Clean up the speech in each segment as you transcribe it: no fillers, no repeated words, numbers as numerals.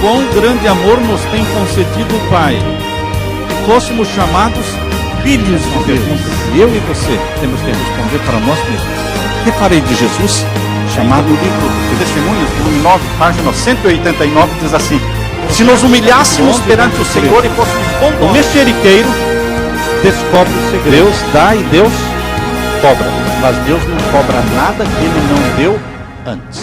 quão grande amor nos tem concedido o Pai, que fôssemos chamados filhos de Deus. Eu e você temos que responder para nós mesmos: o que farei de Jesus? Chamado no livro de Testemunhos, volume 9, página 189, diz assim: se nos humilhássemos perante o Senhor e fôssemos bondosos, o mexeriqueiro descobre o segredo. Deus dá e Deus cobra, mas Deus não cobra nada que Ele não deu antes.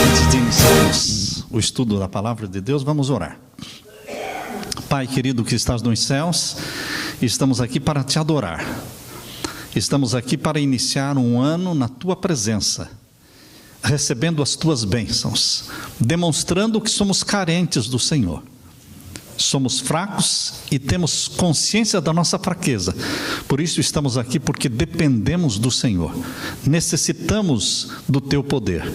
Antes de iniciarmos o estudo da palavra de Deus, vamos orar. Pai querido que estás nos céus, estamos aqui para te adorar. Estamos aqui para iniciar um ano na tua presença, recebendo as tuas bênçãos, demonstrando que somos carentes do Senhor. Somos fracos e temos consciência da nossa fraqueza. Por isso estamos aqui, porque dependemos do Senhor. Necessitamos do teu poder.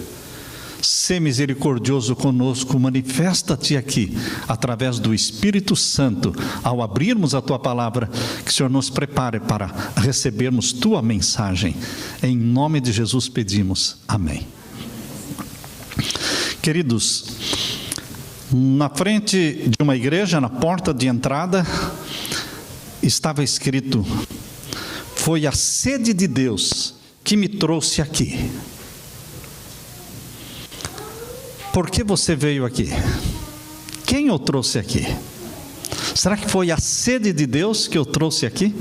Sê misericordioso conosco, manifesta-te aqui, através do Espírito Santo, ao abrirmos a Tua Palavra, que o Senhor nos prepare para recebermos Tua mensagem. Em nome de Jesus pedimos, amém. Queridos, na frente de uma igreja, na porta de entrada, estava escrito: foi a sede de Deus que me trouxe aqui. Por que você veio aqui? Quem eu trouxe aqui? Será que foi a sede de Deus que eu trouxe aqui?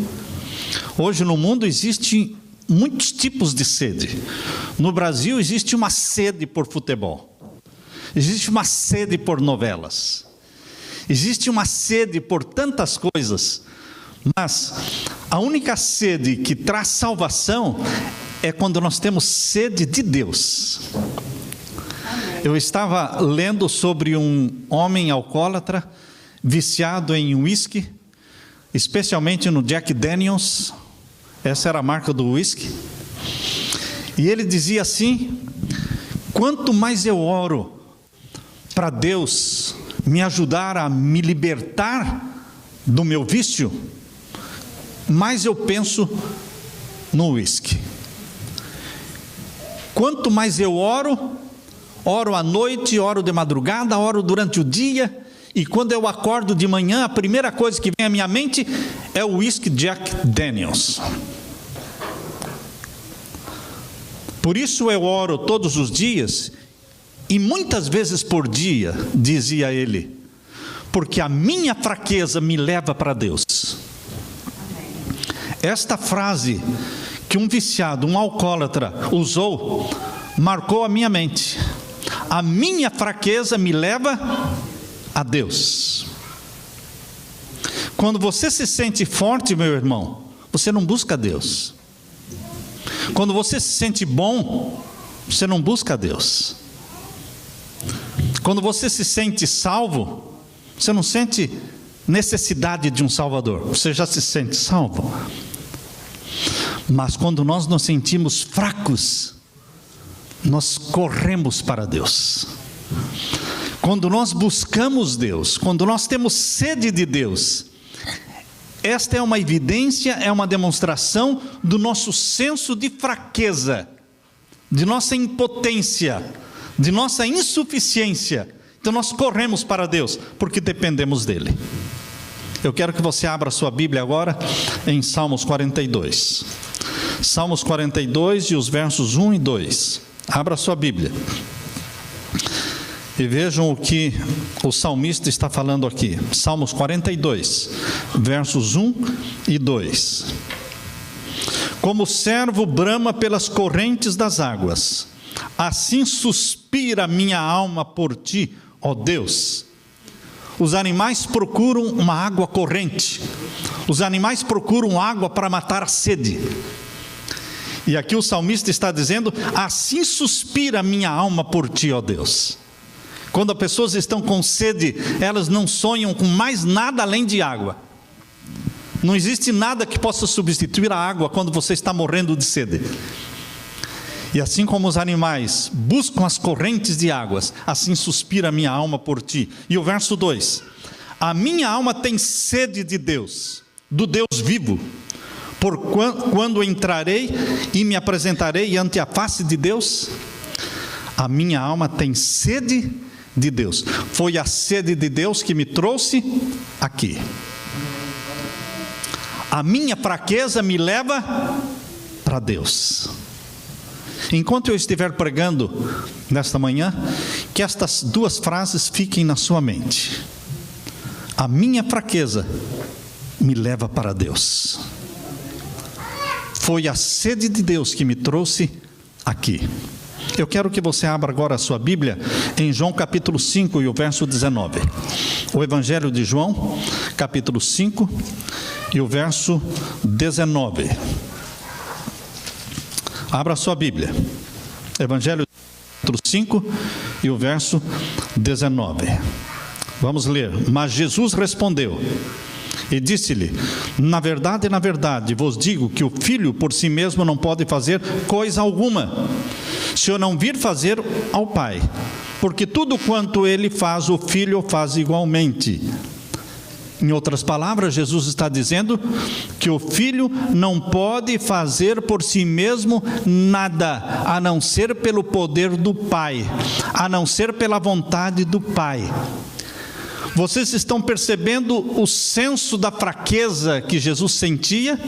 Hoje no mundo existem muitos tipos de sede. No Brasil existe uma sede por futebol. Existe uma sede por novelas. Existe uma sede por tantas coisas. Mas a única sede que traz salvação é quando nós temos sede de Deus. Eu estava lendo sobre um homem alcoólatra, viciado em uísque, especialmente no Jack Daniels. Essa era a marca do uísque. E ele dizia assim: quanto mais eu oro para Deus me ajudar a me libertar do meu vício, mais eu penso no uísque. Quanto mais eu oro à noite, oro de madrugada, oro durante o dia, e quando eu acordo de manhã, a primeira coisa que vem à minha mente é o whisky Jack Daniels. Por isso eu oro todos os dias, e muitas vezes por dia, dizia ele, porque a minha fraqueza me leva para Deus. Esta frase que um viciado, um alcoólatra usou, marcou a minha mente. A minha fraqueza me leva a Deus. Quando você se sente forte, meu irmão, você não busca Deus. Quando você se sente bom, você não busca Deus. Quando você se sente salvo, você não sente necessidade de um Salvador. Você já se sente salvo. Mas quando nós nos sentimos fracos, nós corremos para Deus. Quando nós buscamos Deus, quando nós temos sede de Deus, esta é uma evidência, é uma demonstração do nosso senso de fraqueza, de nossa impotência, de nossa insuficiência. Então nós corremos para Deus, porque dependemos dEle. Eu quero que você abra a sua Bíblia agora em Salmos 42. Salmos 42 e os versos 1 e 2. Abra a sua Bíblia e vejam o que o salmista está falando aqui. Salmos 42, versos 1 e 2. Como o servo brama pelas correntes das águas, assim suspira minha alma por ti, ó Deus. Os animais procuram uma água corrente. Os animais procuram água para matar a sede. E aqui o salmista está dizendo: assim suspira a minha alma por ti, ó Deus. Quando as pessoas estão com sede, elas não sonham com mais nada além de água. Não existe nada que possa substituir a água quando você está morrendo de sede. E assim como os animais buscam as correntes de águas, assim suspira a minha alma por ti. E o verso 2: A minha alma tem sede de Deus, do Deus vivo. Por quando entrarei e me apresentarei ante a face de Deus? A minha alma tem sede de Deus. Foi a sede de Deus que me trouxe aqui. A minha fraqueza me leva para Deus. Enquanto eu estiver pregando nesta manhã, que estas duas frases fiquem na sua mente. A minha fraqueza me leva para Deus. Foi a sede de Deus que me trouxe aqui. Eu quero que você abra agora a sua Bíblia em João capítulo 5 e o verso 19. O Evangelho de João, capítulo 5 e o verso 19. Abra a sua Bíblia. Evangelho capítulo 5 e o verso 19. Vamos ler. Mas Jesus respondeu e disse-lhe: na verdade, vos digo que o Filho por si mesmo não pode fazer coisa alguma, se eu não vir fazer ao Pai, porque tudo quanto ele faz, o Filho faz igualmente. Em outras palavras, Jesus está dizendo que o Filho não pode fazer por si mesmo nada, a não ser pelo poder do Pai, a não ser pela vontade do Pai. Vocês estão percebendo o senso da fraqueza que Jesus sentia?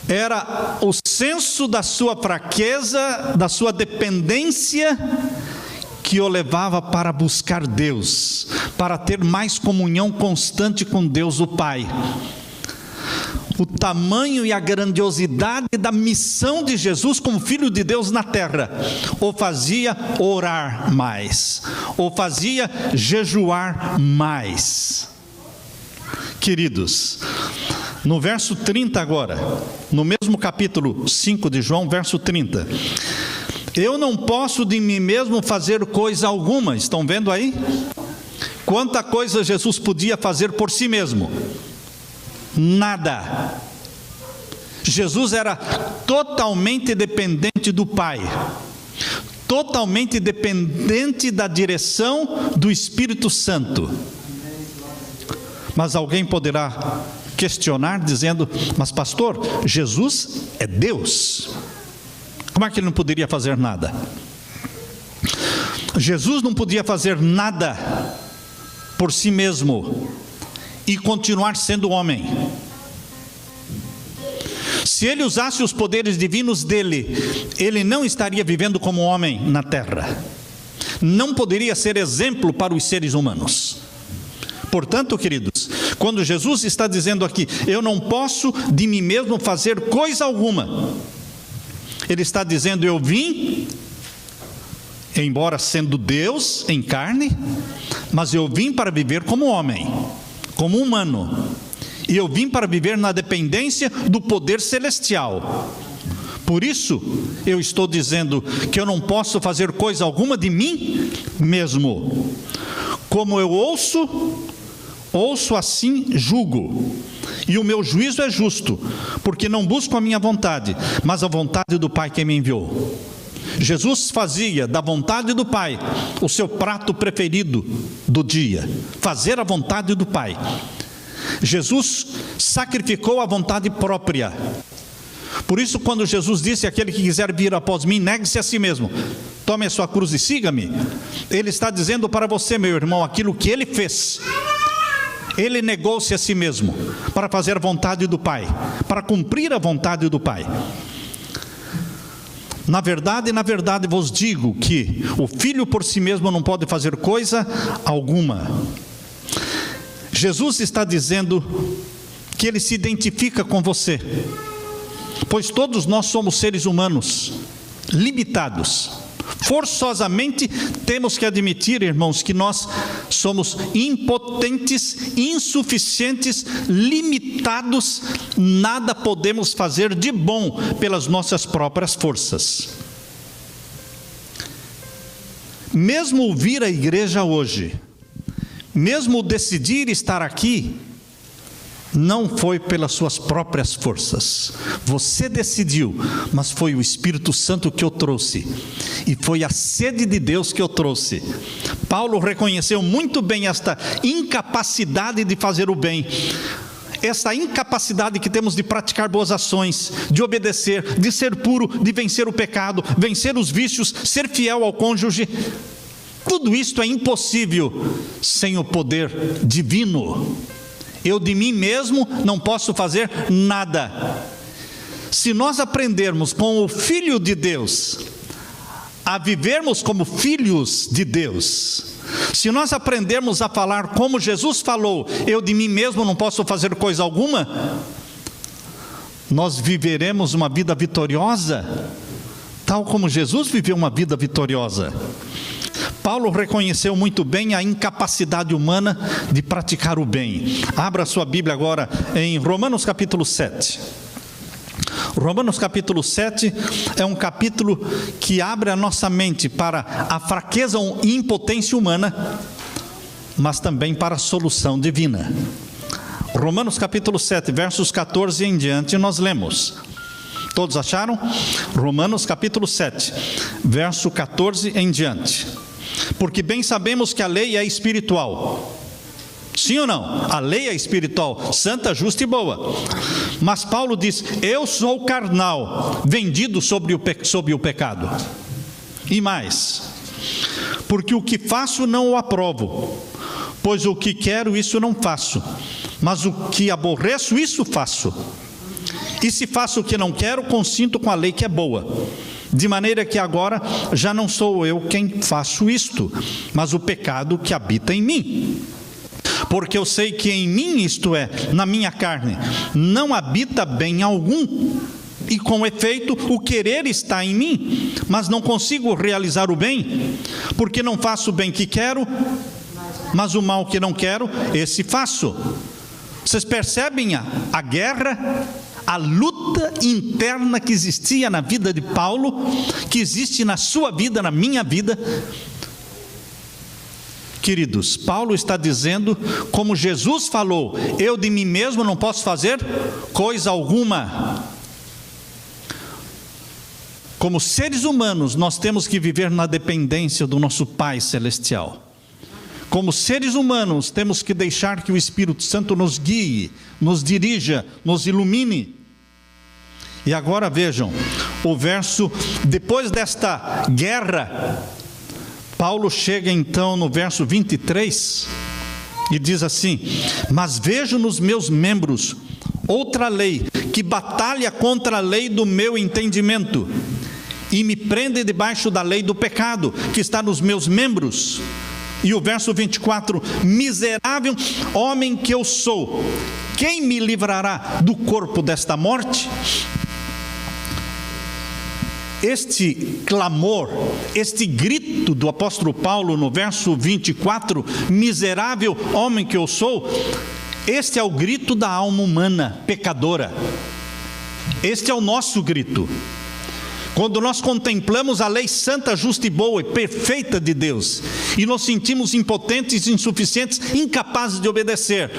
Era o senso da sua fraqueza, da sua dependência, que o levava para buscar Deus, para ter mais comunhão constante com Deus o Pai. O tamanho e a grandiosidade da missão de Jesus como Filho de Deus na terra o fazia orar mais, o fazia jejuar mais. Queridos, no verso 30 agora, no mesmo capítulo 5 de João, verso 30. Eu não posso de mim mesmo fazer coisa alguma. Estão vendo aí? Quanta coisa Jesus podia fazer por si mesmo? Nada. Jesus era totalmente dependente do Pai, totalmente dependente da direção do Espírito Santo. Mas alguém poderá questionar dizendo: mas pastor, Jesus é Deus, como é que ele não poderia fazer nada? Jesus não podia fazer nada por si mesmo e continuar sendo homem. Se ele usasse os poderes divinos dele, ele não estaria vivendo como homem na terra, não poderia ser exemplo para os seres humanos. Portanto, queridos, quando Jesus está dizendo aqui: eu não posso de mim mesmo fazer coisa alguma, ele está dizendo: eu vim, embora sendo Deus em carne, mas eu vim para viver como homem, como humano, e eu vim para viver na dependência do poder celestial. Por isso eu estou dizendo que eu não posso fazer coisa alguma de mim mesmo. Como eu ouço assim julgo, e o meu juízo é justo, porque não busco a minha vontade, mas a vontade do Pai que me enviou. Jesus fazia da vontade do Pai o seu prato preferido do dia, fazer a vontade do Pai. Jesus sacrificou a vontade própria. Por isso, quando Jesus disse: aquele que quiser vir após mim, negue-se a si mesmo, tome a sua cruz e siga-me, ele está dizendo para você, meu irmão, aquilo que ele fez. Ele negou-se a si mesmo para fazer a vontade do Pai, para cumprir a vontade do Pai. Na verdade, vos digo que o Filho por si mesmo não pode fazer coisa alguma. Jesus está dizendo que ele se identifica com você, pois todos nós somos seres humanos, limitados. Forçosamente temos que admitir, irmãos, que nós somos impotentes, insuficientes, limitados, nada podemos fazer de bom pelas nossas próprias forças. Mesmo vir à igreja hoje, mesmo decidir estar aqui, não foi pelas suas próprias forças. Você decidiu, mas foi o Espírito Santo que o trouxe, e foi a sede de Deus que o trouxe, Paulo reconheceu muito bem esta incapacidade de fazer o bem, essa incapacidade que temos de praticar boas ações, de obedecer, de ser puro, de vencer o pecado, vencer os vícios, ser fiel ao cônjuge. Tudo isto é impossível sem o poder divino. Eu de mim mesmo não posso fazer nada. Se nós aprendermos com o Filho de Deus a vivermos como filhos de Deus, se nós aprendermos a falar como Jesus falou, eu de mim mesmo não posso fazer coisa alguma, nós viveremos uma vida vitoriosa, tal como Jesus viveu uma vida vitoriosa. Paulo reconheceu muito bem a incapacidade humana de praticar o bem. Abra sua Bíblia agora em Romanos capítulo 7. Romanos capítulo 7 é um capítulo que abre a nossa mente para a fraqueza e impotência humana, mas também para a solução divina. Romanos capítulo 7, versos 14 em diante, nós lemos. Todos acharam? Romanos capítulo 7, verso 14 em diante. Porque bem sabemos que a lei é espiritual. Sim ou não? A lei é espiritual, santa, justa e boa. Mas Paulo diz: eu sou carnal, vendido sob o pecado. E mais, porque o que faço não o aprovo, pois o que quero isso não faço, mas o que aborreço isso faço. E se faço o que não quero, consinto com a lei que é boa. De maneira que agora já não sou eu quem faço isto, mas o pecado que habita em mim. Porque eu sei que em mim, isto é, na minha carne, não habita bem algum. E com efeito, o querer está em mim, mas não consigo realizar o bem, porque não faço o bem que quero, mas o mal que não quero, esse faço. Vocês percebem a guerra, a luta interna que existia na vida de Paulo, que existe na sua vida, na minha vida? Queridos, Paulo está dizendo, como Jesus falou: eu de mim mesmo não posso fazer coisa alguma. Como seres humanos, nós temos que viver na dependência do nosso Pai Celestial. Como seres humanos, temos que deixar que o Espírito Santo nos guie, nos dirija, nos ilumine. E agora vejam, o verso, depois desta guerra, Paulo chega então no verso 23 e diz assim: mas vejo nos meus membros outra lei, que batalha contra a lei do meu entendimento, e me prende debaixo da lei do pecado, que está nos meus membros. E o verso 24: miserável homem que eu sou, quem me livrará do corpo desta morte? Este clamor, este grito do apóstolo Paulo no verso 24, miserável homem que eu sou, este é o grito da alma humana pecadora. Este é o nosso grito. Quando nós contemplamos a lei santa, justa e boa e perfeita de Deus, e nos sentimos impotentes, insuficientes, incapazes de obedecer,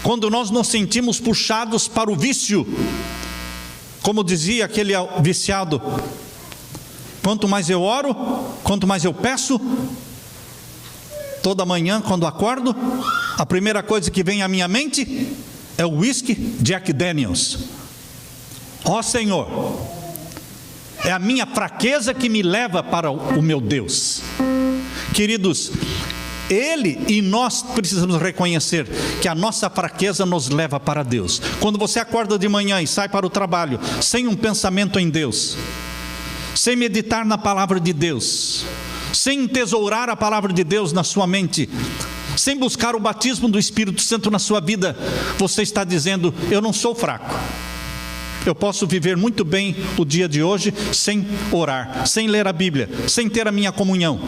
quando nós nos sentimos puxados para o vício, como dizia aquele viciado: quanto mais eu oro, quanto mais eu peço, toda manhã quando acordo, a primeira coisa que vem à minha mente é o whisky Jack Daniels. Ó Senhor, é a minha fraqueza que me leva para o meu Deus. Queridos, Ele e nós precisamos reconhecer que a nossa fraqueza nos leva para Deus. Quando você acorda de manhã e sai para o trabalho sem um pensamento em Deus, sem meditar na palavra de Deus, sem entesourar a palavra de Deus na sua mente, sem buscar o batismo do Espírito Santo na sua vida, você está dizendo: eu não sou fraco. Eu posso viver muito bem o dia de hoje sem orar, sem ler a Bíblia, sem ter a minha comunhão.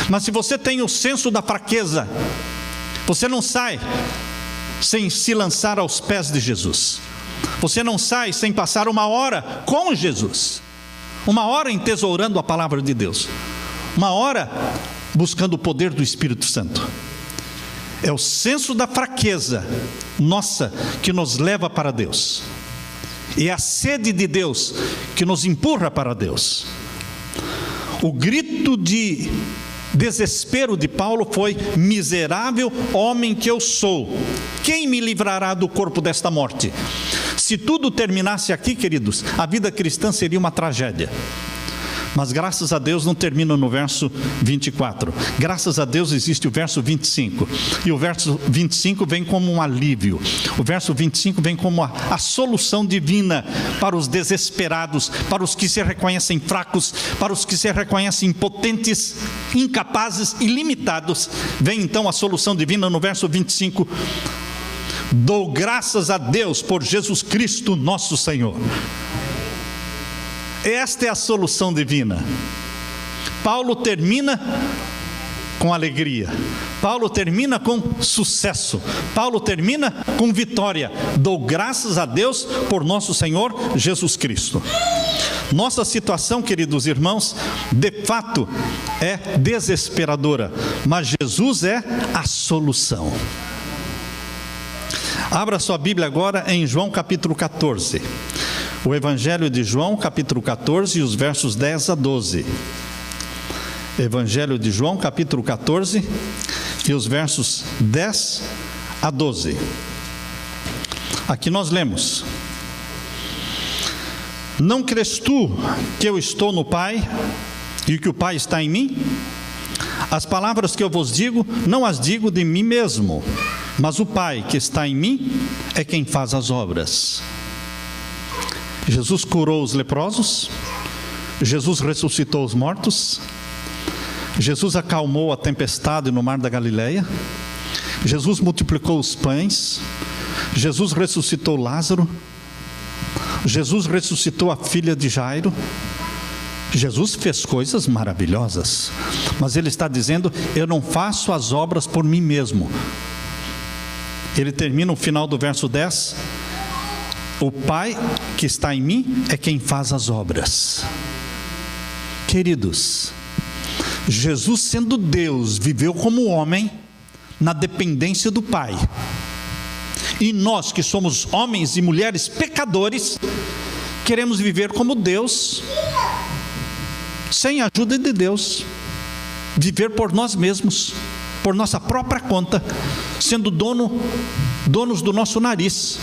Mas se você tem o senso da fraqueza, você não sai sem se lançar aos pés de Jesus. Você não sai sem passar uma hora com Jesus, uma hora entesourando a palavra de Deus, uma hora buscando o poder do Espírito Santo. É o senso da fraqueza nossa que nos leva para Deus. E é a sede de Deus que nos empurra para Deus. O grito de desespero de Paulo foi: miserável homem que eu sou, quem me livrará do corpo desta morte? Se tudo terminasse aqui, queridos, a vida cristã seria uma tragédia. Mas graças a Deus não termina no verso 24. Graças a Deus existe o verso 25. E o verso 25 vem como um alívio. O verso 25 vem como a solução divina para os desesperados, para os que se reconhecem fracos, para os que se reconhecem impotentes, incapazes e limitados. Vem então a solução divina no verso 25. Dou graças a Deus por Jesus Cristo nosso Senhor. Esta é a solução divina. Paulo termina com alegria. Paulo termina com sucesso. Paulo termina com vitória. Dou graças a Deus por nosso Senhor Jesus Cristo. Nossa situação, queridos irmãos, de fato é desesperadora, mas Jesus é a solução. Abra sua Bíblia agora em João capítulo 14. O Evangelho de João, capítulo 14, os versos 10 a 12. Evangelho de João, capítulo 14, e os versos 10 a 12. Aqui nós lemos: Não crês tu que eu estou no Pai, e que o Pai está em mim? As palavras que eu vos digo, não as digo de mim mesmo, mas o Pai que está em mim é quem faz as obras. Jesus curou os leprosos, Jesus ressuscitou os mortos, Jesus acalmou a tempestade no mar da Galileia, Jesus multiplicou os pães, Jesus ressuscitou Lázaro, Jesus ressuscitou a filha de Jairo. Jesus fez coisas maravilhosas, mas Ele está dizendo: eu não faço as obras por mim mesmo. Ele termina o final do verso 10: o Pai que está em mim é quem faz as obras. Queridos, Jesus, sendo Deus, viveu como homem na dependência do Pai. E nós, que somos homens e mulheres pecadores, queremos viver como Deus, sem a ajuda de Deus, viver por nós mesmos, por nossa própria conta, sendo donos do nosso nariz.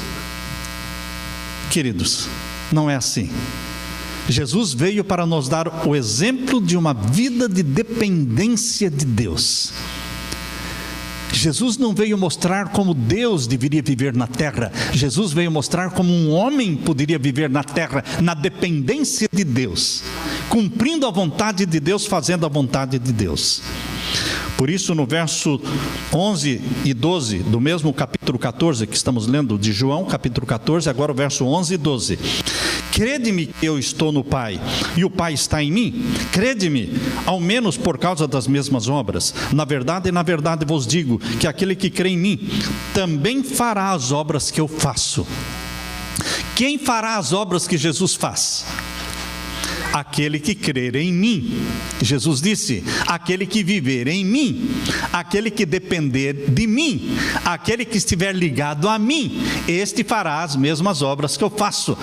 Queridos, não é assim. Jesus veio para nos dar o exemplo de uma vida de dependência de Deus. Jesus não veio mostrar como Deus deveria viver na terra. Jesus veio mostrar como um homem poderia viver na terra, na dependência de Deus, cumprindo a vontade de Deus, fazendo a vontade de Deus. Por isso, no verso 11 e 12 do mesmo capítulo 14 que estamos lendo de João, capítulo 14, agora o verso 11 e 12. Crede-me que eu estou no Pai, e o Pai está em mim. Crede-me, ao menos por causa das mesmas obras. Na verdade vos digo, que aquele que crê em mim, também fará as obras que eu faço. Quem fará as obras que Jesus faz? Aquele que crer em mim. Jesus disse: aquele que viver em mim, aquele que depender de mim, aquele que estiver ligado a mim, este fará as mesmas obras que eu faço.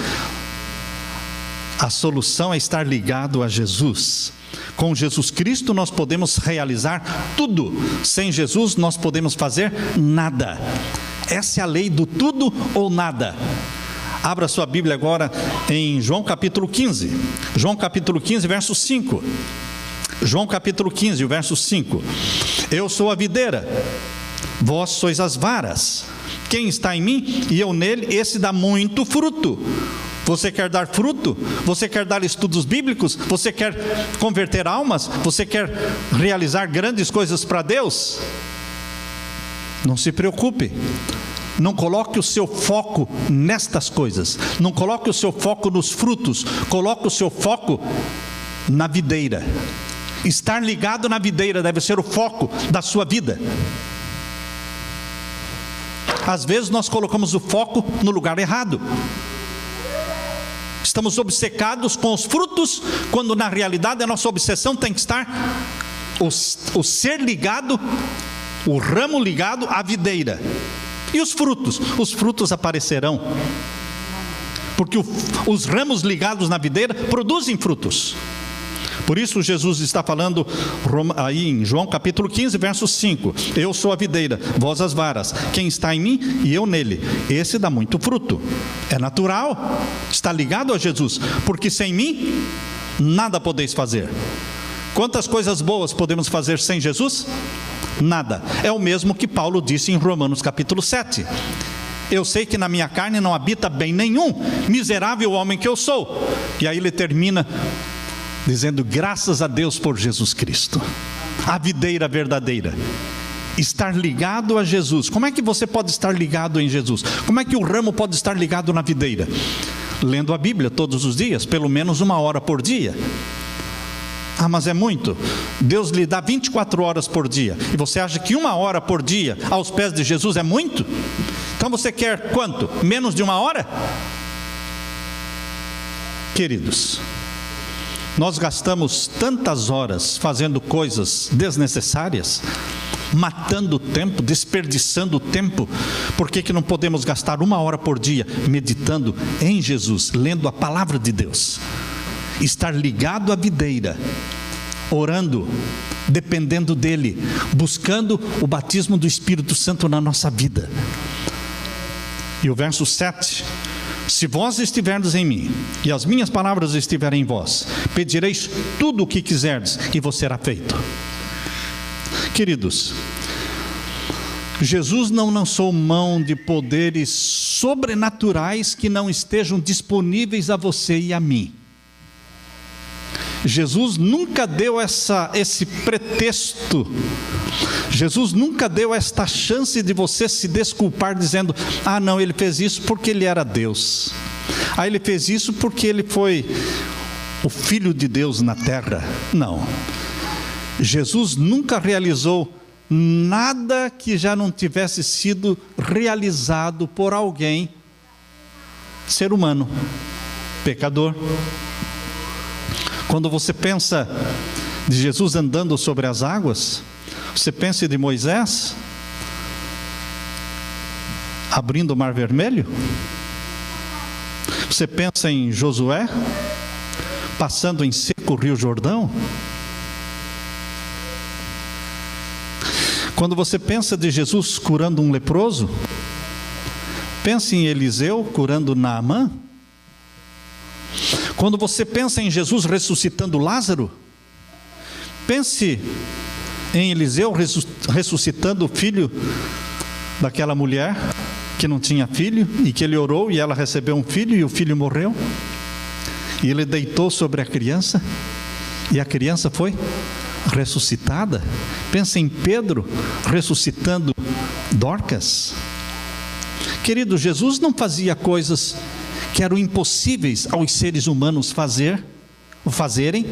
A solução é estar ligado a Jesus. Com Jesus Cristo nós podemos realizar tudo. Sem Jesus nós podemos fazer nada. Essa é a lei do tudo ou nada. Abra sua Bíblia agora em João capítulo 15. João capítulo 15, verso 5. João capítulo 15, o verso 5. Eu sou a videira, vós sois as varas. Quem está em mim e eu nele, esse dá muito fruto. Você quer dar fruto? Você quer dar estudos bíblicos? Você quer converter almas? Você quer realizar grandes coisas para Deus? Não se preocupe. Não coloque o seu foco nestas coisas. Não coloque o seu foco nos frutos. Coloque o seu foco na videira. Estar ligado na videira deve ser o foco da sua vida. Às vezes nós colocamos o foco no lugar errado. Estamos obcecados com os frutos, quando na realidade a nossa obsessão tem que estar o ser ligado, o ramo ligado à videira. E os frutos aparecerão, porque os ramos ligados na videira produzem frutos. Por isso Jesus está falando aí em João capítulo 15, verso 5. Eu sou a videira, vós as varas. Quem está em mim e eu nele, esse dá muito fruto. É natural, está ligado a Jesus, porque sem mim nada podeis fazer. Quantas coisas boas podemos fazer sem Jesus? Nada. É o mesmo que Paulo disse em Romanos capítulo 7. Eu sei que na minha carne não habita bem nenhum, miserável homem que eu sou. E aí ele termina dizendo: graças a Deus por Jesus Cristo, a videira verdadeira. Estar ligado a Jesus. Como é que você pode estar ligado em Jesus? Como é que o ramo pode estar ligado na videira? Lendo a Bíblia todos os dias, pelo menos 1 hora por dia. Ah, mas é muito. Deus lhe dá 24 horas por dia, e você acha que 1 hora por dia aos pés de Jesus é muito? Então você quer quanto? Menos de 1 hora? Queridos, nós gastamos tantas horas fazendo coisas desnecessárias, matando o tempo, desperdiçando o tempo. Por que não podemos gastar 1 hora por dia meditando em Jesus, lendo a palavra de Deus? Estar ligado à videira, orando, dependendo dele, buscando o batismo do Espírito Santo na nossa vida. E o verso 7: se vós estiverdes em mim e as minhas palavras estiverem em vós, pedireis tudo o que quiserdes e vos será feito. Queridos, Jesus não lançou mão de poderes sobrenaturais que não estejam disponíveis a você e a mim. Jesus nunca deu esse pretexto. Jesus nunca deu esta chance de você se desculpar dizendo: ah não, ele fez isso porque ele era Deus. Ah, ele fez isso porque ele foi o Filho de Deus na terra. Não. Jesus nunca realizou nada que já não tivesse sido realizado por alguém, ser humano, pecador. Quando você pensa de Jesus andando sobre as águas, você pensa de Moisés abrindo o Mar Vermelho? Você pensa em Josué passando em seco o Rio Jordão? Quando você pensa de Jesus curando um leproso, pense em Eliseu curando Naamã. Quando você pensa em Jesus ressuscitando Lázaro, pense em Eliseu ressuscitando o filho daquela mulher que não tinha filho, e que ele orou e ela recebeu um filho, e o filho morreu, e ele deitou sobre a criança e a criança foi ressuscitada. Pensa em Pedro ressuscitando Dorcas. Querido, Jesus não fazia coisas que eram impossíveis aos seres humanos fazerem.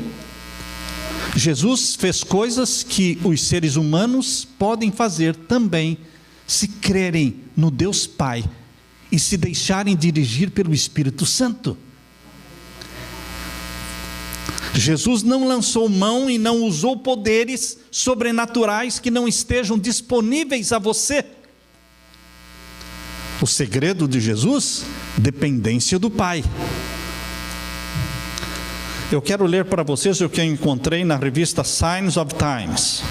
Jesus fez coisas que os seres humanos podem fazer também, se crerem no Deus Pai e se deixarem dirigir pelo Espírito Santo. Jesus não lançou mão e não usou poderes sobrenaturais que não estejam disponíveis a você. O segredo de Jesus: dependência do Pai. Eu quero ler para vocês o que eu encontrei na revista Signs of Times.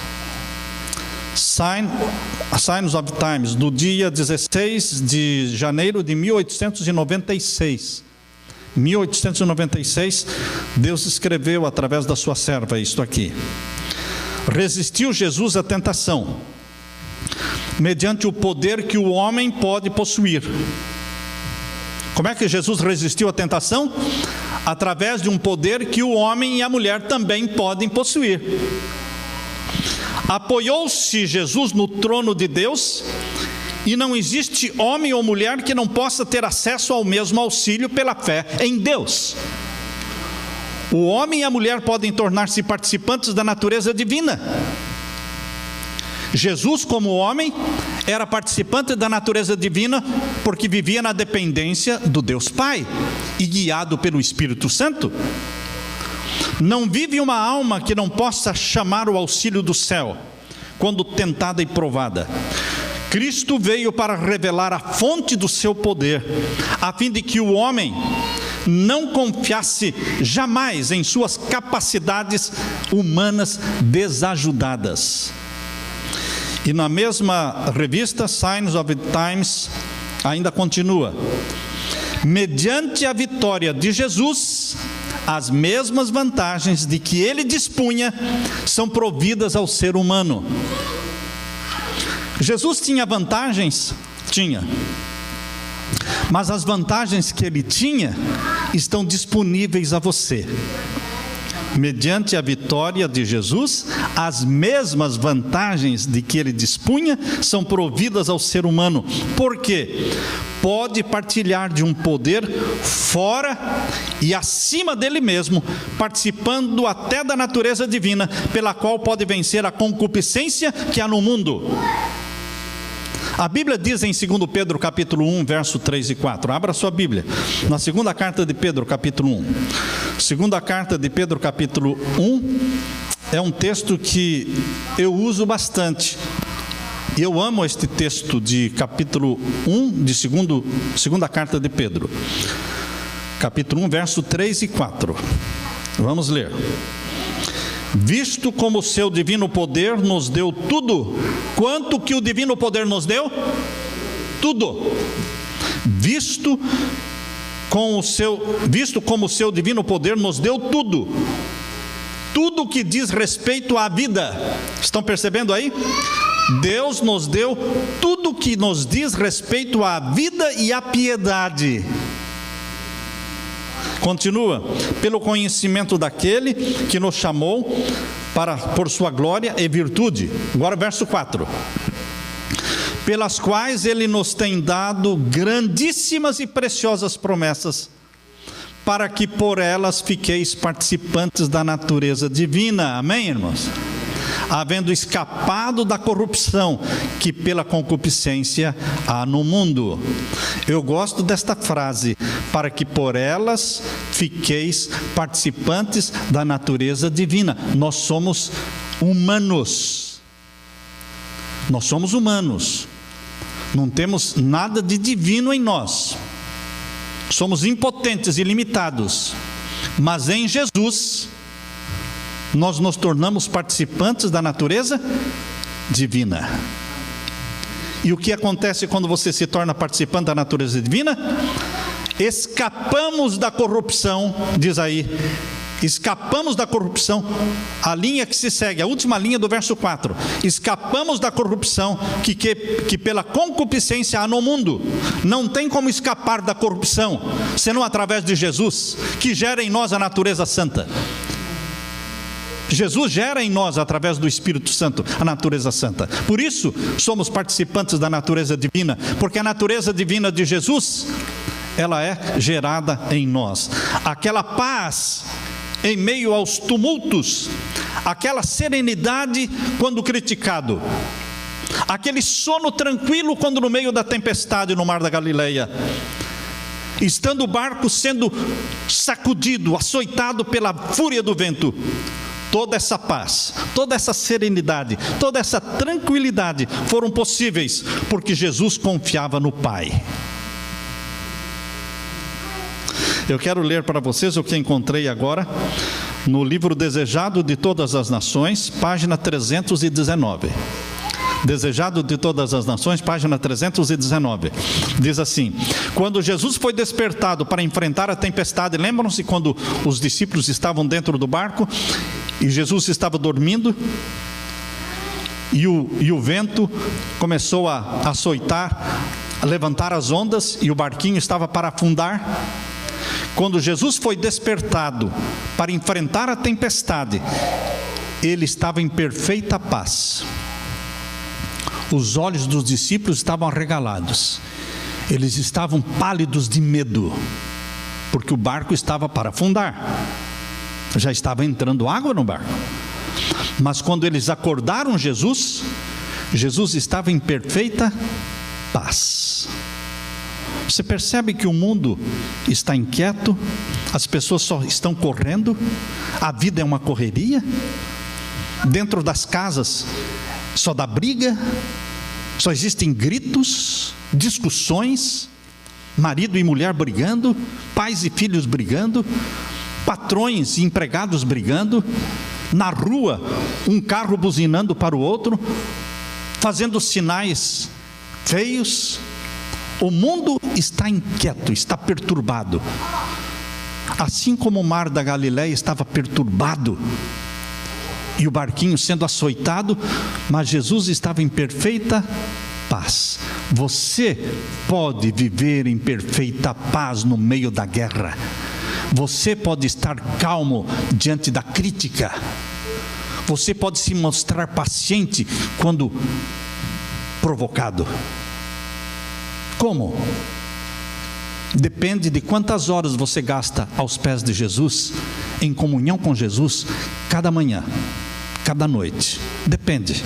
Signs of Times, do dia 16 de janeiro de 1896. 1896, Deus escreveu através da sua serva isto aqui: resistiu Jesus à tentação, mediante o poder que o homem pode possuir. Como é que Jesus resistiu à tentação? Através de um poder que o homem e a mulher também podem possuir. Apoiou-se Jesus no trono de Deus, e não existe homem ou mulher que não possa ter acesso ao mesmo auxílio pela fé em Deus. O homem e a mulher podem tornar-se participantes da natureza divina. Jesus, como homem, era participante da natureza divina porque vivia na dependência do Deus Pai e guiado pelo Espírito Santo. Não vive uma alma que não possa chamar o auxílio do céu quando tentada e provada. Cristo veio para revelar a fonte do seu poder, a fim de que o homem não confiasse jamais em suas capacidades humanas desajudadas. E na mesma revista, Signs of the Times, ainda continua: mediante a vitória de Jesus, as mesmas vantagens de que ele dispunha são providas ao ser humano. Jesus tinha vantagens? Tinha. Mas as vantagens que ele tinha estão disponíveis a você. Mediante a vitória de Jesus, as mesmas vantagens de que ele dispunha são providas ao ser humano. Por quê? Pode partilhar de um poder fora e acima dele mesmo, participando até da natureza divina, pela qual pode vencer a concupiscência que há no mundo. A Bíblia diz em 2 Pedro capítulo 1, verso 3 e 4. Abra sua Bíblia, na segunda carta de Pedro capítulo 1. Segunda carta de Pedro capítulo 1 é um texto que eu uso bastante. E eu amo este texto de capítulo 1 de segunda carta de Pedro. Capítulo 1, verso 3 e 4. Vamos ler. Visto como o seu divino poder nos deu tudo. Quanto que o divino poder nos deu? Tudo. Visto como o seu divino poder nos deu tudo. Tudo que diz respeito à vida. Estão percebendo aí? Deus nos deu tudo que nos diz respeito à vida e à piedade. Continua, pelo conhecimento daquele que nos chamou por sua glória e virtude. Agora verso 4. Pelas quais ele nos tem dado grandíssimas e preciosas promessas, para que por elas fiqueis participantes da natureza divina. Amém, irmãos? Havendo escapado da corrupção que pela concupiscência há no mundo. Eu gosto desta frase: para que por elas fiqueis participantes da natureza divina. Nós somos humanos. Nós somos humanos. Não temos nada de divino em nós. Somos impotentes e limitados. Mas em Jesus nós nos tornamos participantes da natureza divina. E o que acontece quando você se torna participante da natureza divina? Escapamos da corrupção, diz aí, escapamos da corrupção, a linha que se segue, a última linha do verso 4, escapamos da corrupção que pela concupiscência há no mundo. Não tem como escapar da corrupção, senão através de Jesus, que gera em nós a natureza santa. Jesus gera em nós, através do Espírito Santo, a natureza santa. Por isso, somos participantes da natureza divina, porque a natureza divina de Jesus, ela é gerada em nós. Aquela paz em meio aos tumultos, aquela serenidade quando criticado, aquele sono tranquilo quando no meio da tempestade no mar da Galileia, estando o barco sendo sacudido, açoitado pela fúria do vento. Toda essa paz, toda essa serenidade, toda essa tranquilidade foram possíveis porque Jesus confiava no Pai. Eu quero ler para vocês o que encontrei agora no livro Desejado de Todas as Nações, página 319. Desejado de Todas as Nações, página 319. Diz assim: quando Jesus foi despertado para enfrentar a tempestade, lembram-se quando os discípulos estavam dentro do barco e Jesus estava dormindo e o vento começou a açoitar, a levantar as ondas e o barquinho estava para afundar? Quando Jesus foi despertado para enfrentar a tempestade, ele estava em perfeita paz. Os olhos dos discípulos estavam arregalados, eles estavam pálidos de medo, porque o barco estava para afundar, já estava entrando água no barco. Mas quando eles acordaram Jesus estava em perfeita paz. Você percebe que o mundo está inquieto, as pessoas só estão correndo, a vida é uma correria, dentro das casas só dá briga, só existem gritos, discussões. marido e mulher brigando, pais e filhos brigando, patrões e empregados brigando, na rua um carro buzinando para o outro, fazendo sinais feios. O mundo está inquieto, está perturbado, assim como o mar da Galileia estava perturbado, e o barquinho sendo açoitado, mas Jesus estava em perfeita paz. Você pode viver em perfeita paz no meio da guerra. Você pode estar calmo diante da crítica. Você pode se mostrar paciente quando provocado. Como? Depende de quantas horas você gasta aos pés de Jesus, em comunhão com Jesus, cada manhã, cada noite. Depende.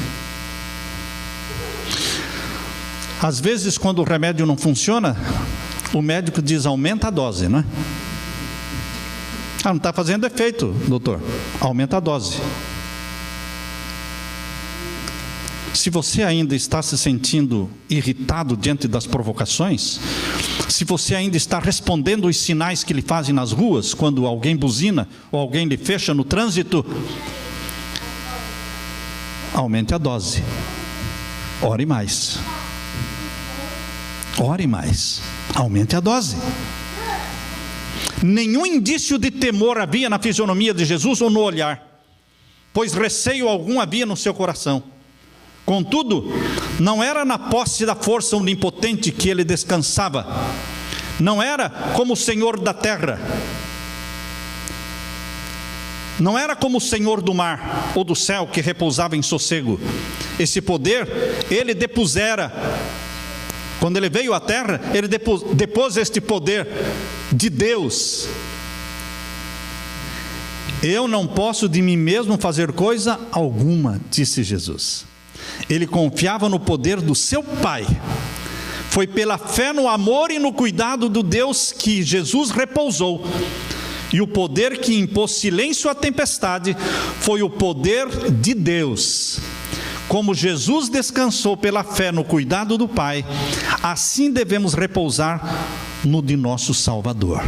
Às vezes, quando o remédio não funciona, o médico diz: aumenta a dose, não é? Não está fazendo efeito, doutor. Aumenta a dose. Se você ainda está se sentindo irritado diante das provocações, se você ainda está respondendo os sinais que lhe fazem nas ruas, quando alguém buzina ou alguém lhe fecha no trânsito, aumente a dose. Ore mais. Ore mais. Aumente a dose. Nenhum indício de temor havia na fisionomia de Jesus ou no olhar, pois receio algum havia no seu coração. Contudo, não era na posse da força onipotente que ele descansava, não era como o Senhor da terra, não era como o Senhor do mar ou do céu que repousava em sossego. Esse poder ele depusera. Quando ele veio à terra, ele depôs este poder de Deus. Eu não posso de mim mesmo fazer coisa alguma, disse Jesus. Ele confiava no poder do seu Pai. Foi pela fé no amor e no cuidado do Deus que Jesus repousou. E o poder que impôs silêncio à tempestade foi o poder de Deus. Como Jesus descansou pela fé no cuidado do Pai, assim devemos repousar no de nosso Salvador.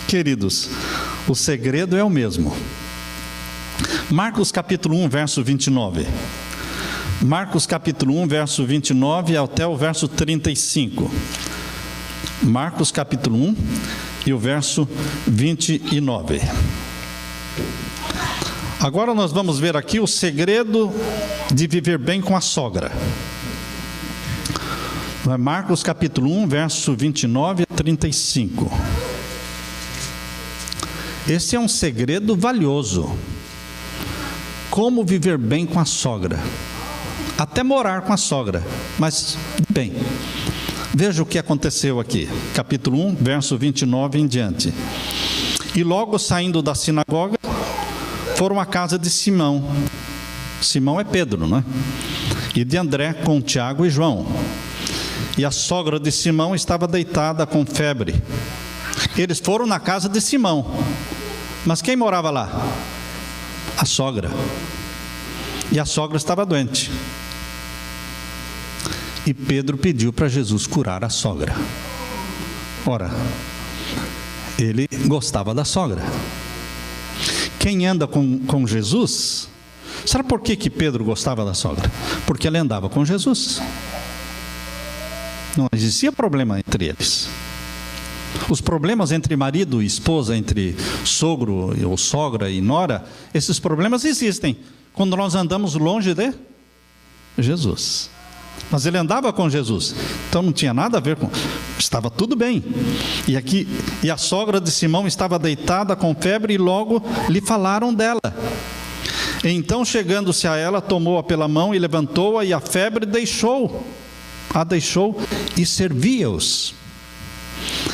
Queridos, o segredo é o mesmo. Marcos capítulo 1, verso 29. Marcos capítulo 1, verso 29 até o verso 35. Marcos capítulo 1 e o verso 29. Agora nós vamos ver aqui o segredo de viver bem com a sogra. Marcos capítulo 1, verso 29 a 35. Esse é um segredo valioso. Como viver bem com a sogra. Até morar com a sogra. Mas, bem, veja o que aconteceu aqui. Capítulo 1, verso 29 em diante. E logo saindo da sinagoga, foram à casa de Simão. Simão é Pedro, não é? E de André com Tiago e João. E a sogra de Simão estava deitada com febre. Eles foram na casa de Simão. Mas quem morava lá? A sogra. E a sogra estava doente. E Pedro pediu para Jesus curar a sogra. Ora, ele gostava da sogra. Quem anda com Jesus, sabe por que Pedro gostava da sogra? Porque ele andava com Jesus. Não existia problema entre eles. Os problemas entre marido e esposa, entre sogro ou sogra e nora, esses problemas existem quando nós andamos longe de Jesus. Mas ele andava com Jesus, então não tinha nada a ver com... Estava tudo bem. E a sogra de Simão estava deitada com febre e logo lhe falaram dela. Então, chegando-se a ela, tomou-a pela mão e levantou-a, e a febre a deixou e servia-os.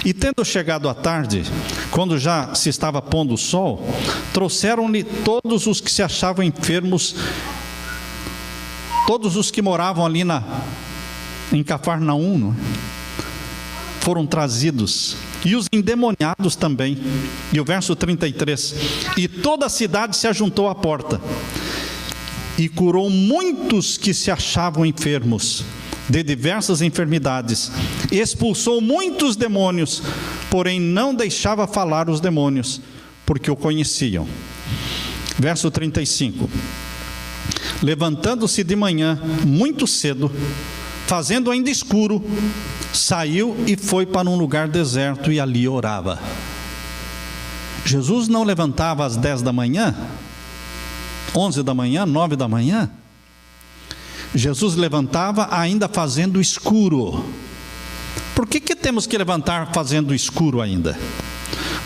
E tendo chegado a tarde, quando já se estava pondo o sol, trouxeram-lhe todos os que se achavam enfermos, todos os que moravam ali em Cafarnaum, foram trazidos, e os endemoniados também. E o verso 33, e toda a cidade se ajuntou à porta, e curou muitos que se achavam enfermos, de diversas enfermidades, expulsou muitos demônios, porém não deixava falar os demônios, porque o conheciam. Verso 35. Levantando-se de manhã, muito cedo, fazendo ainda escuro, saiu e foi para um lugar deserto e ali orava. Jesus não levantava às 10 da manhã, 11 da manhã, 9 da manhã. Jesus levantava ainda fazendo escuro. Por que temos que levantar fazendo escuro ainda?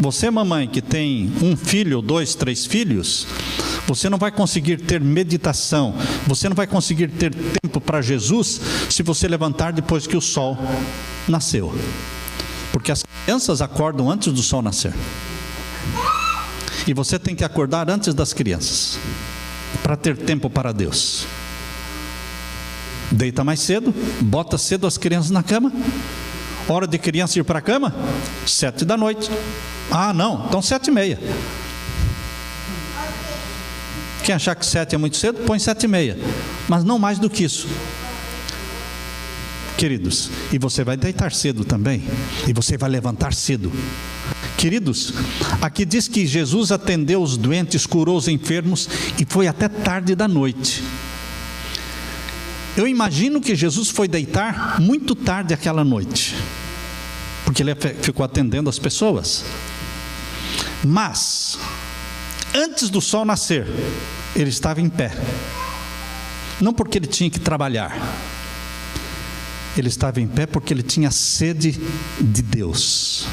Você, mamãe, que tem um filho, 2, 3 filhos, você não vai conseguir ter meditação, você não vai conseguir ter tempo para Jesus se você levantar depois que o sol nasceu. Porque as crianças acordam antes do sol nascer. E você tem que acordar antes das crianças, para ter tempo para Deus. Deita mais cedo, bota cedo as crianças na cama. Hora de criança ir para a cama? 7 da noite. Ah, não, então 7h30. Quem achar que 7 é muito cedo, põe 7h30. Mas não mais do que isso. Queridos, e você vai deitar cedo também, e você vai levantar cedo. Queridos, aqui diz que Jesus atendeu os doentes, curou os enfermos, e foi até tarde da noite. Eu imagino que Jesus foi deitar muito tarde aquela noite, porque ele ficou atendendo as pessoas. Mas, antes do sol nascer, ele estava em pé. Não porque ele tinha que trabalhar. Ele estava em pé porque ele tinha sede de Deus.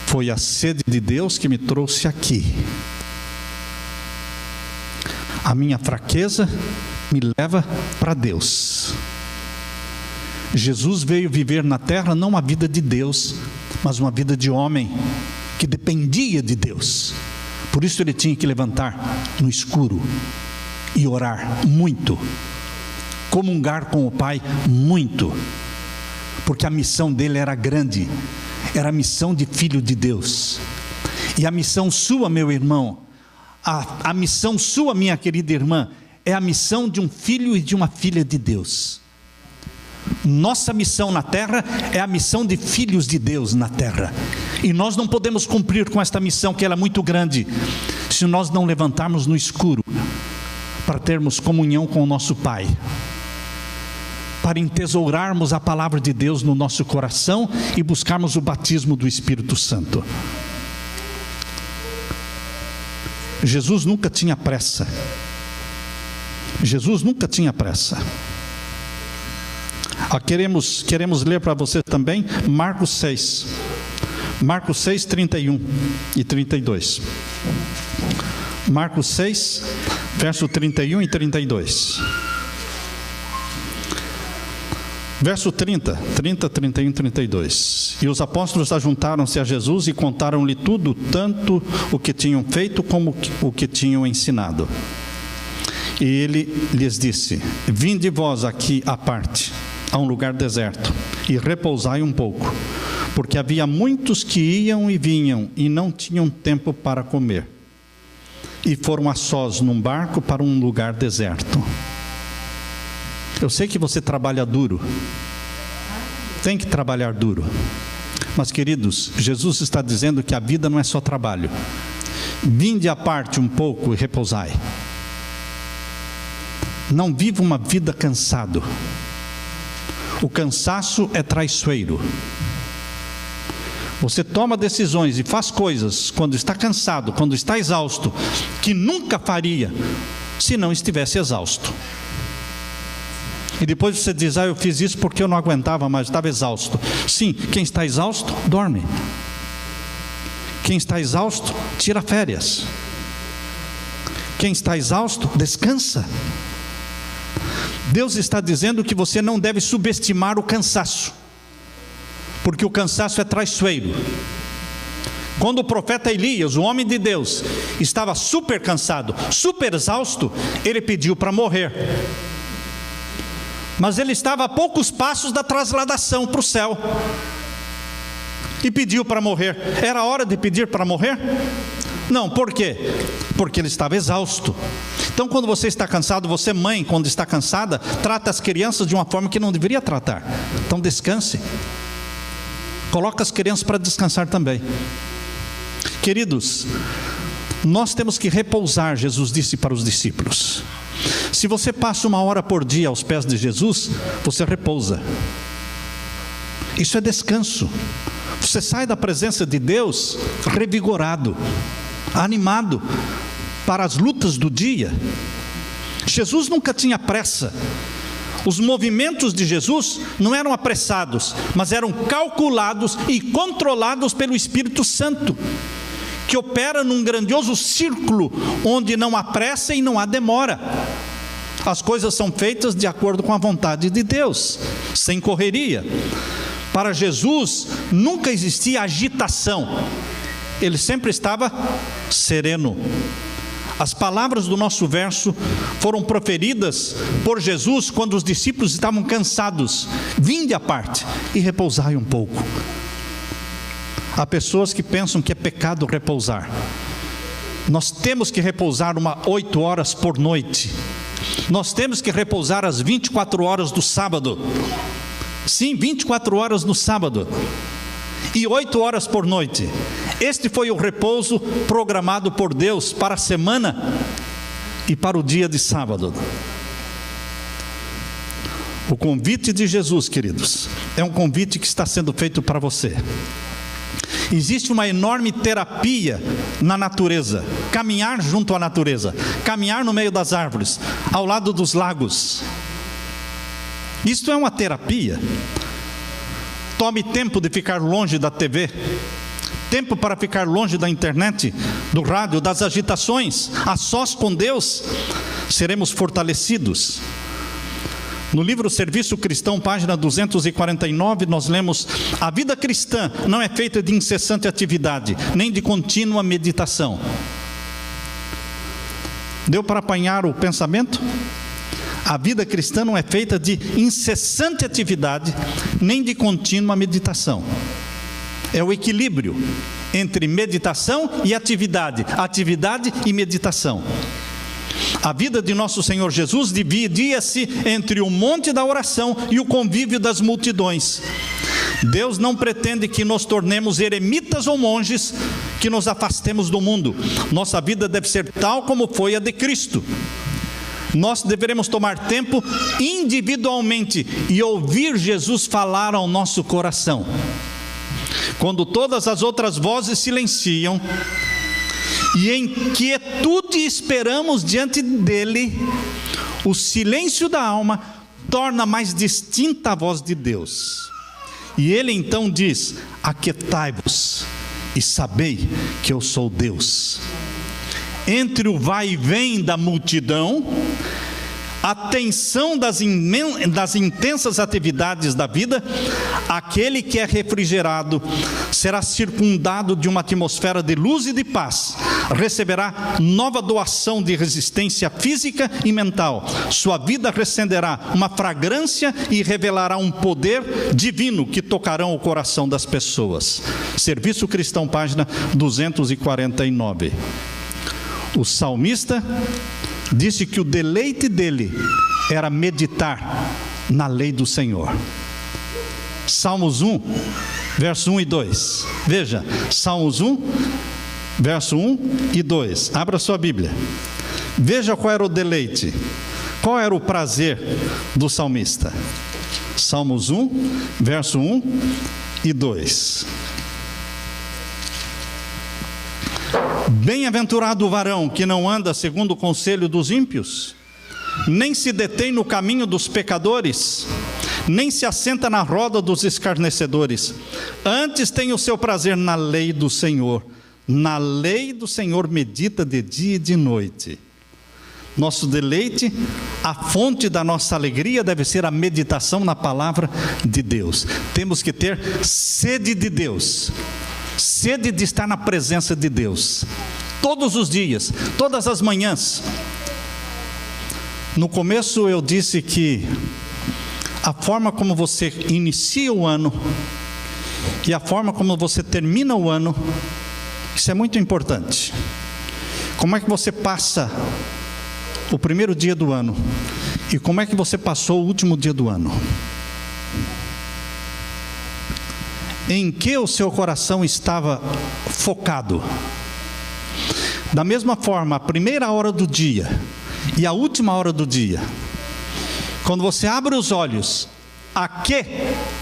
Foi a sede de Deus que me trouxe aqui. A minha fraqueza me leva para Deus. Jesus veio viver na terra não uma vida de Deus, mas uma vida de homem que dependia de Deus. Por isso ele tinha que levantar no escuro e orar muito, comungar com o Pai muito, porque a missão dele era grande, era a missão de filho de Deus. E a missão sua, meu irmão, a missão sua, minha querida irmã, é a missão de um filho e de uma filha de Deus. Nossa missão na terra é a missão de filhos de Deus na terra. E nós não podemos cumprir com esta missão, que ela é muito grande, se nós não levantarmos no escuro, para termos comunhão com o nosso Pai, para entesourarmos a palavra de Deus no nosso coração e buscarmos o batismo do Espírito Santo. Jesus nunca tinha pressa. Jesus nunca tinha pressa. Queremos ler para você também Marcos 6. Marcos 6, 31 e 32. Marcos 6, verso 31 e 32. Verso 30, 31 e 32. E os apóstolos ajuntaram-se a Jesus e contaram-lhe tudo, tanto o que tinham feito como o que tinham ensinado. E ele lhes disse: vinde vós aqui à parte, a um lugar deserto, e repousai um pouco, porque havia muitos que iam e vinham, e não tinham tempo para comer. E foram a sós num barco para um lugar deserto. Eu sei que você trabalha duro, tem que trabalhar duro, mas queridos, Jesus está dizendo que a vida não é só trabalho. Vinde à parte um pouco e repousai. Não viva uma vida cansado. O cansaço é traiçoeiro. Você toma decisões e faz coisas quando está cansado, quando está exausto, que nunca faria se não estivesse exausto. E depois você diz: eu fiz isso porque eu não aguentava mais, estava exausto. Sim, quem está exausto, dorme. Quem está exausto, tira férias. Quem está exausto, descansa. Deus está dizendo que você não deve subestimar o cansaço, porque o cansaço é traiçoeiro. Quando o profeta Elias, o homem de Deus, estava super cansado, super exausto, ele pediu para morrer. Mas ele estava a poucos passos da trasladação para o céu, e pediu para morrer. Era hora de pedir para morrer? Não, por quê? porque ele estava exausto. Então, quando você está cansado, você, mãe, quando está cansada, trata as crianças de uma forma que não deveria tratar. Então, descanse. Coloca as crianças para descansar também. Queridos, nós temos que repousar, Jesus disse para os discípulos. Se você passa 1 hora por dia aos pés de Jesus, você repousa. Isso é descanso. Você sai da presença de Deus revigorado, animado para as lutas do dia. Jesus nunca tinha pressa. Os movimentos de Jesus não eram apressados, mas eram calculados e controlados pelo Espírito Santo, que opera num grandioso círculo onde não há pressa e não há demora. As coisas são feitas de acordo com a vontade de Deus, sem correria. Para Jesus nunca existia agitação, ele sempre estava sereno. As palavras do nosso verso foram proferidas por Jesus quando os discípulos estavam cansados. Vinde à parte e repousai um pouco. Há pessoas que pensam que é pecado repousar. Nós temos que repousar 8 horas por noite. Nós temos que repousar as 24 horas do sábado. Sim, 24 horas no sábado. E 8 horas por noite. Este foi o repouso programado por Deus para a semana e para o dia de sábado. O convite de Jesus, queridos, é um convite que está sendo feito para você. Existe uma enorme terapia na natureza. Caminhar junto à natureza, caminhar no meio das árvores, ao lado dos lagos. Isto é uma terapia. Tome tempo de ficar longe da TV, tempo para ficar longe da internet, do rádio, das agitações. A sós com Deus, seremos fortalecidos. No livro Serviço Cristão, página 249, nós lemos: a vida cristã não é feita de incessante atividade, nem de contínua meditação. Deu para apanhar o pensamento? A vida cristã não é feita de incessante atividade, nem de contínua meditação. É o equilíbrio entre meditação e atividade, atividade e meditação. A vida de nosso Senhor Jesus dividia-se entre o monte da oração e o convívio das multidões. Deus não pretende que nos tornemos eremitas ou monges, que nos afastemos do mundo. Nossa vida deve ser tal como foi a de Cristo. Nós deveremos tomar tempo individualmente e ouvir Jesus falar ao nosso coração. Quando todas as outras vozes silenciam e em quietude esperamos diante dele, o silêncio da alma torna mais distinta a voz de Deus. E ele então diz: aquietai-vos e sabei que eu sou Deus. Entre o vai e vem da multidão, a tensão das intensas atividades da vida, aquele que é refrigerado será circundado de uma atmosfera de luz e de paz, receberá nova doação de resistência física e mental. Sua vida recenderá uma fragrância e revelará um poder divino que tocarão o coração das pessoas. Serviço Cristão, página 249. O salmista disse que o deleite dele era meditar na lei do Senhor. Salmos 1, verso 1 e 2. Veja, Salmos 1, verso 1 e 2. Abra sua Bíblia. Veja qual era o deleite, qual era o prazer do salmista. Salmos 1, verso 1 e 2. Bem-aventurado o varão que não anda segundo o conselho dos ímpios, nem se detém no caminho dos pecadores, nem se assenta na roda dos escarnecedores. Antes tem o seu prazer na lei do Senhor. Na lei do Senhor medita de dia e de noite. Nosso deleite, a fonte da nossa alegria deve ser a meditação na palavra de Deus. Temos que ter sede de Deus, sede de estar na presença de Deus, todos os dias, todas as manhãs. No começo eu disse que a forma como você inicia o ano e a forma como você termina o ano, isso é muito importante. Como é que você passa o primeiro dia do ano? E como é que você passou o último dia do ano? Em que o seu coração estava focado? Da mesma forma, a primeira hora do dia e a última hora do dia, quando você abre os olhos,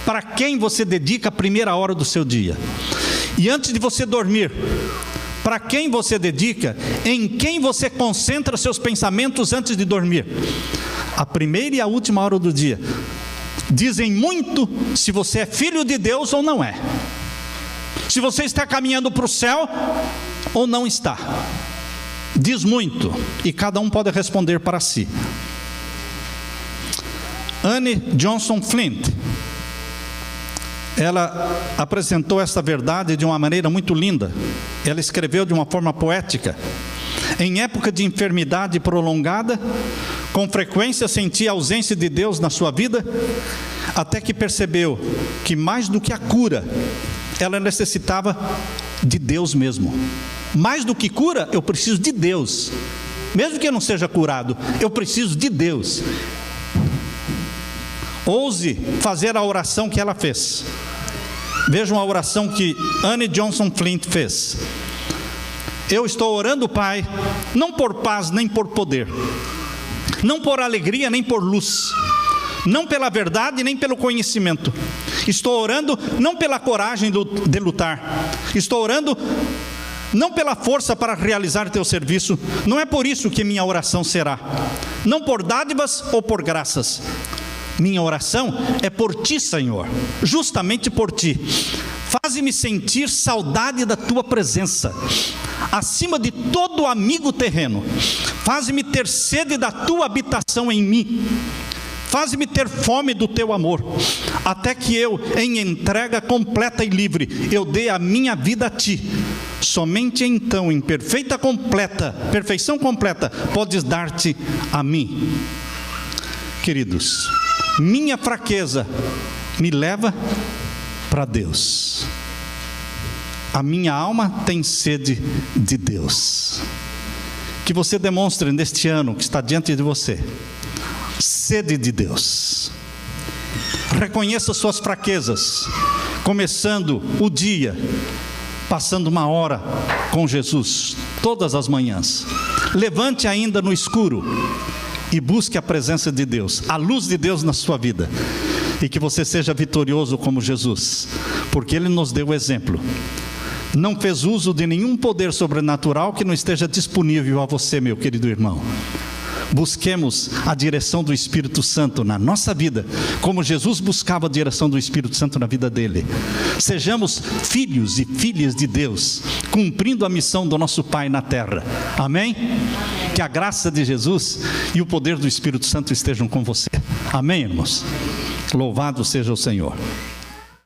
para quem você dedica a primeira hora do seu dia? E antes de você dormir, para quem você dedica? Em quem você concentra seus pensamentos antes de dormir? A primeira e a última hora do dia dizem muito se você é filho de Deus ou não é, se você está caminhando para o céu ou não está. Diz muito, e cada um pode responder para si. Anne Johnson Flint, ela apresentou essa verdade de uma maneira muito linda. Ela escreveu de uma forma poética: em época de enfermidade prolongada, com frequência sentia a ausência de Deus na sua vida, até que percebeu que mais do que a cura, ela necessitava de Deus mesmo. Mais do que cura, eu preciso de Deus. Mesmo que eu não seja curado, eu preciso de Deus. Ouse fazer a oração que ela fez. Vejam a oração que Anne Johnson Flint fez. Eu estou orando, Pai, não por paz nem por poder, não por alegria nem por luz, não pela verdade nem pelo conhecimento. Estou orando não pela coragem de lutar. Estou orando não pela força para realizar teu serviço. Não é por isso que minha oração será, não por dádivas ou por graças. Minha oração é por ti, Senhor, justamente por ti. Faze-me sentir saudade da tua presença, acima de todo amigo terreno. Faze-me ter sede da tua habitação em mim. Faze-me ter fome do teu amor, até que eu, em entrega completa e livre, eu dê a minha vida a ti. Somente então, em perfeição completa, podes dar-te a mim. Queridos, minha fraqueza me leva para Deus. A minha alma tem sede de Deus. Que você demonstre neste ano que está diante de você sede de Deus. Reconheça suas fraquezas, começando o dia passando uma hora com Jesus todas as manhãs. Levante ainda no escuro e busque a presença de Deus, a luz de Deus na sua vida, e que você seja vitorioso como Jesus, porque Ele nos deu o exemplo. Não fez uso de nenhum poder sobrenatural que não esteja disponível a você, meu querido irmão. Busquemos a direção do Espírito Santo na nossa vida, como Jesus buscava a direção do Espírito Santo na vida dele. Sejamos filhos e filhas de Deus, cumprindo a missão do nosso Pai na terra. Amém? Que a graça de Jesus e o poder do Espírito Santo estejam com você. Amém, irmãos? Louvado seja o Senhor.